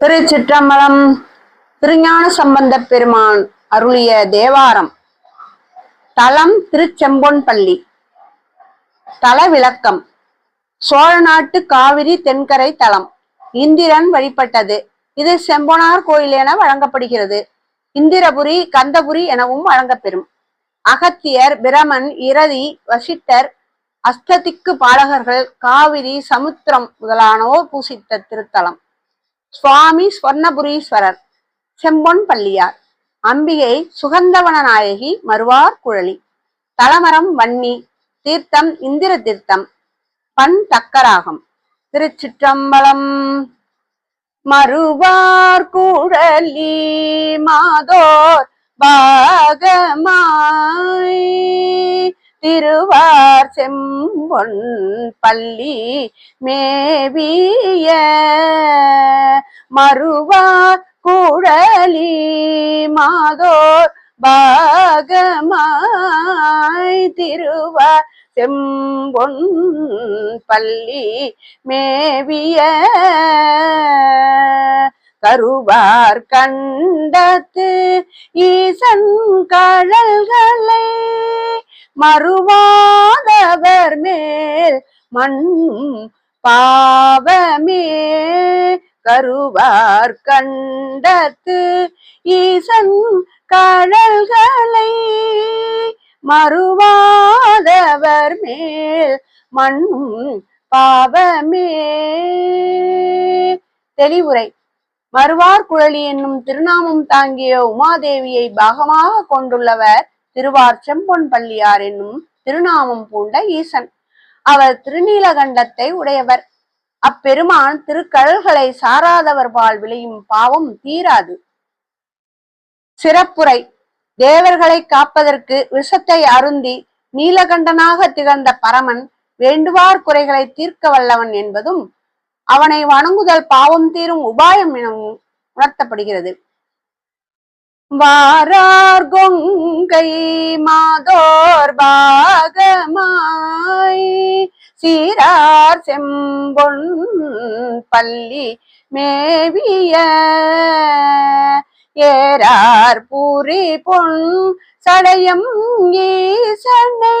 திருச்சிற்றம்பலம். திருஞான சம்பந்தப் பெருமான் அருளிய தேவாரம். தலம் திருச்செம்பொன்பள்ளி. தல விளக்கம். சோழ நாட்டு காவிரி தென்கரை தலம். இந்திரன் வழிபட்டது. இது செம்பொனார் கோயில் என வழங்கப்படுகிறது. இந்திரபுரி, கந்தபுரி எனவும் வழங்கப்பெறும். அகத்தியர், பிரமன், இரதி, வசிட்டர், அஷ்டதிக்கு பாலகர்கள், காவிரி, சமுத்திரம் முதலானோர் பூசித்த திருத்தலம். சுவாமி ஸ்வர்ணபுரீஸ்வரர், செம்பொன்பள்ளியார். அம்பிகை சுகந்தவன நாயகி, மறுவார் குழலி. தலமரம் வன்னி. தீர்த்தம் இந்திர தீர்த்தம். பண் தக்கராகம். திருச்சிற்றம்பலம். மறுவார் குழலி மாதோர் பாகமாய் திருவார் செம்பொன் பள்ளி மேவிய மறுவார் குழலி மாதோர் பாகமாய் திருவார் செம்பொன் பள்ளி மேவிய கருவார் கண்டத்து ஈசன் கழல்களை மறுவாதவர் மேல் மண் பாவமே. கருவார் கண்டத்து ஈசன் கழல்களை மறுவாதவர் மேல் மண் பாவமே. தெளிவுரை. மறுவார் குழலி என்னும் திருநாமம் தாங்கிய உமாதேவியை பாகமாக கொண்டுள்ளவர் திருவார் செம்பொன்பள்ளியார் என்னும் திருநாமம் பூண்ட ஈசன். அவர் திருநீலகண்டத்தை உடையவர். அப்பெருமான் திருக்கழல்களை சாராதவர் பால் விளையும் பாவம் தீராது. சிறப்புரை. தேவர்களை காப்பதற்கு விஷத்தை அருந்தி நீலகண்டனாக திகழ்ந்த பரமன் வேண்டுவார் குறைகளை தீர்க்க வல்லவன் என்பதும் அவனை வணங்குதல் பாவம் தீரும் உபாயம் எனவும் உணர்த்தப்படுகிறது. வாரார் கொங்கை மாதோர் பாகமாய் சீரார் செம்பொன் பள்ளி மேவிய ஏரார் பூரி பொன் சடையம் ஈசனை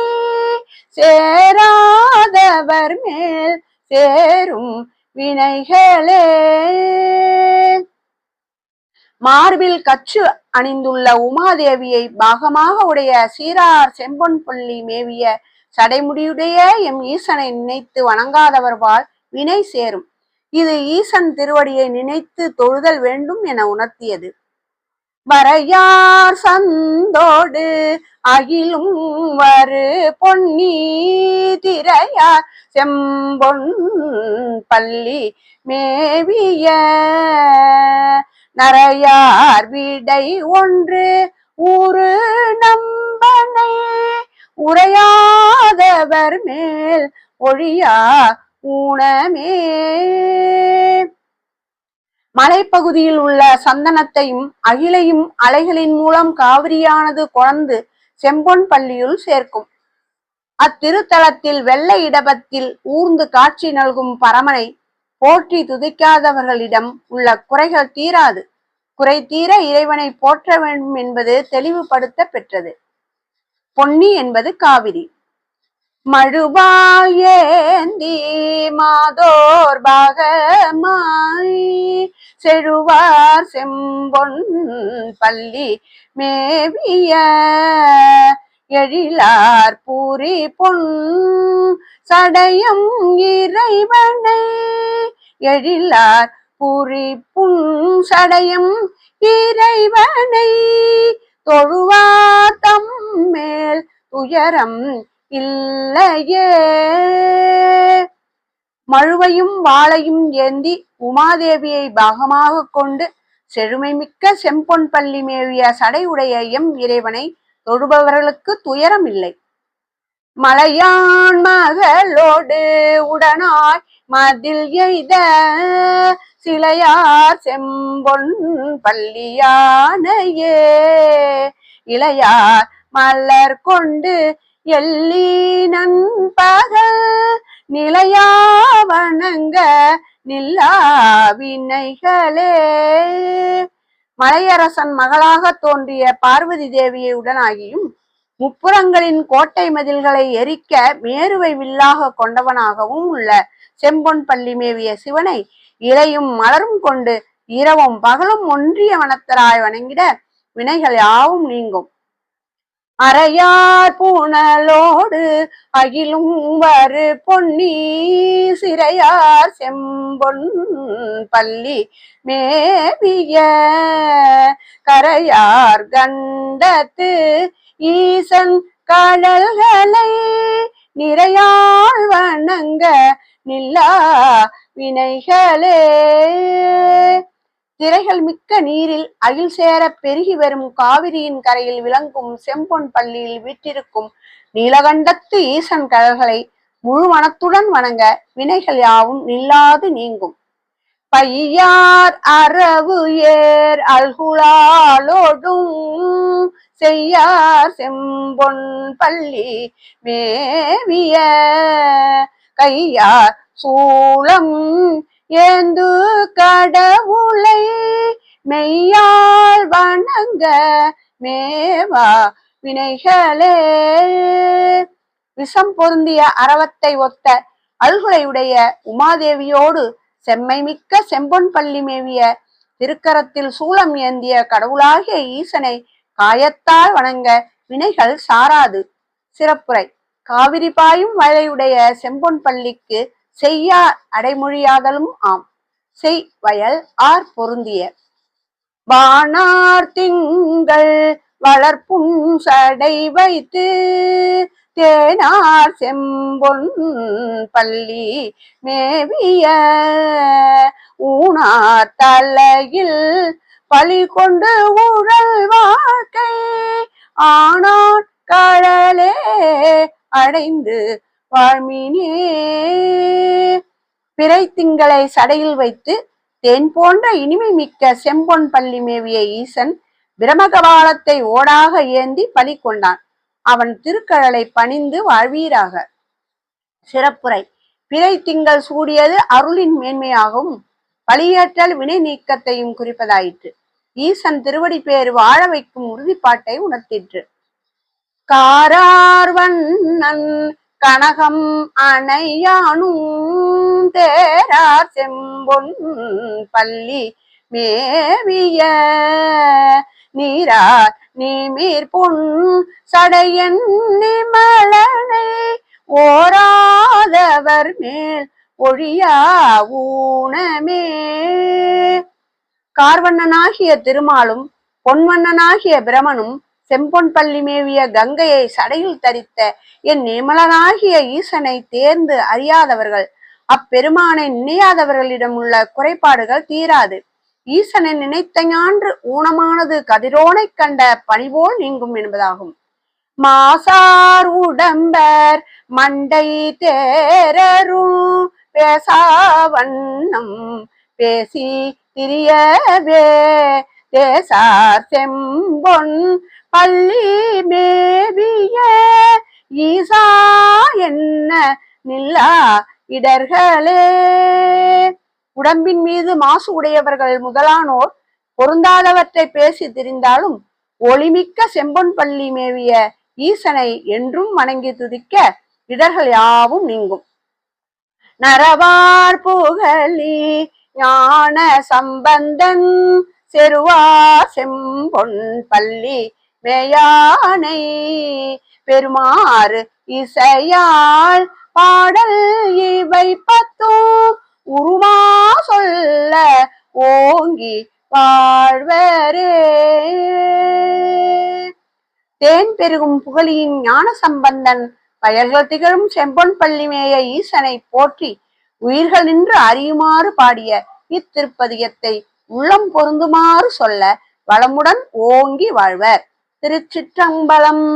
சேராதவர் மேல் சேரும் வினைகளே. மார்பில் கச்சு அணிந்துள்ள உமாதேவியை பாகமாக உடைய சீரார் செம்பொன்பள்ளி மேவிய சடைமுடியுடைய எம் ஈசனை நினைத்து வணங்காதவர்பால் வினை சேரும். இது ஈசன் திருவடியை நினைத்து தொழுதல் வேண்டும் என உணர்த்தியது. வரையார் சந்தோடு அகிலும் வரு பொன்னி திரையார் செம்பொன் பள்ளி மேவிய நரையார் விடை ஒன்று ஊரு நம்பனை உரையாதவர் மேல் ஒழியா ஊனமே. மலைப்பகுதியில் உள்ள சந்தனத்தையும் அகிலையும் அலைகளின் மூலம் காவிரியானது கொணர்ந்து செம்பொன்பள்ளியுள் சேர்க்கும். அத்திருத்தலத்தில் வெள்ளை இடபத்தில் ஊர்ந்து காட்சி நல்கும் பரமனை போற்றி துதிக்காதவர்களிடம் உள்ள குறைகள் தீராது. குறை தீர இறைவனை போற்ற வேண்டும் என்பது தெளிவுபடுத்த பெற்றது. பொன்னி என்பது காவிரி. மழுவால் ஏந்தி மாதோர் பாகமாய் செழுவார் செம்பொன் பள்ளி மேவிய எழிலார் பூரி பொன் சடையம் இறைவனை எழிலார் பூரி புன் சடையம் இறைவனை தொழுவார் தம் மேல் துயரம் இல்லையே. மழுவையும் வாளையும் ஏந்தி உமாதேவியை பாகமாக கொண்டு செழுமை மிக்க செம்பொன்பள்ளி மேவிய சடை உடைய எம் இறைவனை தொழுபவர்களுக்கு துயரம் இல்லை. மலையான் மகளோடு உடனாய் மதில் எய்த சிலையார் செம்பொன் பள்ளியானையே இளையார் மலர் கொண்டு எள்ளி நண்பகல் நிலையா வணங்க நில்லா வினைகளே. மலையரசன் மகளாக தோன்றிய பார்வதி தேவியை உடனாகியும் முப்புறங்களின் கோட்டை மதில்களை எரிக்க மேருவை வில்லாக கொண்டவனாகவும் உள்ள செம்பொன் பள்ளி மேவிய சிவனை இலையும் மலரும் கொண்டு இரவும் பகலும் ஒன்றிய வனத்தராய் வணங்கிட வினைகள் யாவும் நீங்கும். அறையார் பூணலோடு அகிலும் வரு பொன்னி சிறையார் செம்பொன் பள்ளி மேவிய கரையார் கண்டத்து ஈசன் கடல்களை நிறையாள் வணங்க நில்லா வினைகளே. திரைகள் மிக்க நீரில் அகில் சேர பெருகி வரும் காவிரியின் கரையில் விளங்கும் செம்பொன் பள்ளியில் வீற்றிருக்கும் நீலகண்டத்து ஈசன் கடல்களை முழு மனத்துடன் வணங்க வினைகள் யாவும் நில்லாது நீங்கும். பையார் அரவு ஏர் அல்குலாலோடும் செய்யார் செம்பொன் பள்ளி மேவிய கையார் சூளம் ஏந்து கடவுளை மெய்யால் வணங்க மேவா வினைகளே. விஷம் பொருந்திய அரவத்தை ஒத்த அல்குலையுடைய உமாதேவியோடு செம்மை மிக்க செம்பொன் பள்ளி மேவிய திருக்கரத்தில் சூளம் ஏந்திய கடவுளாகிய ஈசனை காயத்தால் வணங்க வினைகள் சாராது. சிறப்புரை. காவிரி பாயும் வயலையுடைய செம்பொன் பள்ளிக்கு செய்யார் அடைமொழியாதலும் ஆம். செய் வயல் ஆர் பொருந்திய. வானார் திங்கள் வளர்ப்பும் சடை வைத்து தேனார் செம்பொன் பள்ளி மேவிய ஊனார் தலையில் பழி கொண்டு ஊழல் வாழ்க்கை ஆனார் கடலே அடைந்து வாழ்மினே. பிறை திங்களை சடையில் வைத்து தேன் போன்ற இனிமை மிக்க செம்பொன் பள்ளி மேவிய ஈசன் பிரமகபாலத்தை ஓடாக ஏந்தி பலி கொண்டான். அவன் திருக்கடலை பணிந்து வாழ்வீராக. சிறப்புரை. பிறை திங்கள் சூடியது அருளின் மேன்மையாகவும் பலியேற்றல் வினை நீக்கத்தையும் குறிப்பதாயிற்று. ஈசன் திருவடி பேர் வாழ வைக்கும் உறுதிப்பாட்டை உணர்த்திற்று. காரார் வண்ணன் கனகம் அணையானும் தேரார் செம்பொன் பள்ளி மேவிய நீரார் நீமீர் பொன் சடையன் நிமலனை ஓராதவர் மேல் ஒழியா ஊனமே. கார்வண்ணனாகிய திருமாலும் பொன்வண்ணனாகிய பிரமனும் செம்பொன் பள்ளி மேவிய கங்கையை சடையில் தரித்த என் நிமலனாகிய ஈசனை தேர்ந்து அறியாதவர்கள் அப்பெருமானை நினையாதவர்களிடம் உள்ள குறைபாடுகள் தீராது. ஈசனை நினைத்த ஞான்று ஊனமானது கதிரோனை கண்ட பணிபோல் நீங்கும் என்பதாகும். மாசார் உடம்பர் மண்டை தேரரும் பேசாவண்ணம் பேசி திரியவே தேசார் செம்பொன் பள்ளி மேவிய ஈசா என்ன நில்லா இடர்களே. உடம்பின் மீது மாசு உடையவர்கள் முதலானோர் பொருந்தாதவற்றை பேசி திரிந்தாலும் ஒளிமிக்க செம்பொன் பள்ளி மேவிய ஈசனை என்றும் வணங்கி துதிக்க இடர்கள் யாவும் நீங்கும். நரவார் புகழி ஞான சம்பந்தன் செருவார் செம்பொன் பள்ளி மேயானை பெருமாறு இசையால் பாடல் இவை பத்தும் உருமா சொல்ல ஓங்கி வாழ்வரே. தேன் பெருகும் புகழியின் ஞான சம்பந்தன் வயல்கள் திகழும் செம்பொன் பள்ளி மேய ஈசனை போற்றி உயிர்கள் நின்று அறியுமாறு பாடிய இத்திருப்பதிகத்தை உள்ளம் பொருந்துமாறு சொல்ல வளமுடன் ஓங்கி வாழ்வர். திருச்சிற்றம்பலம்.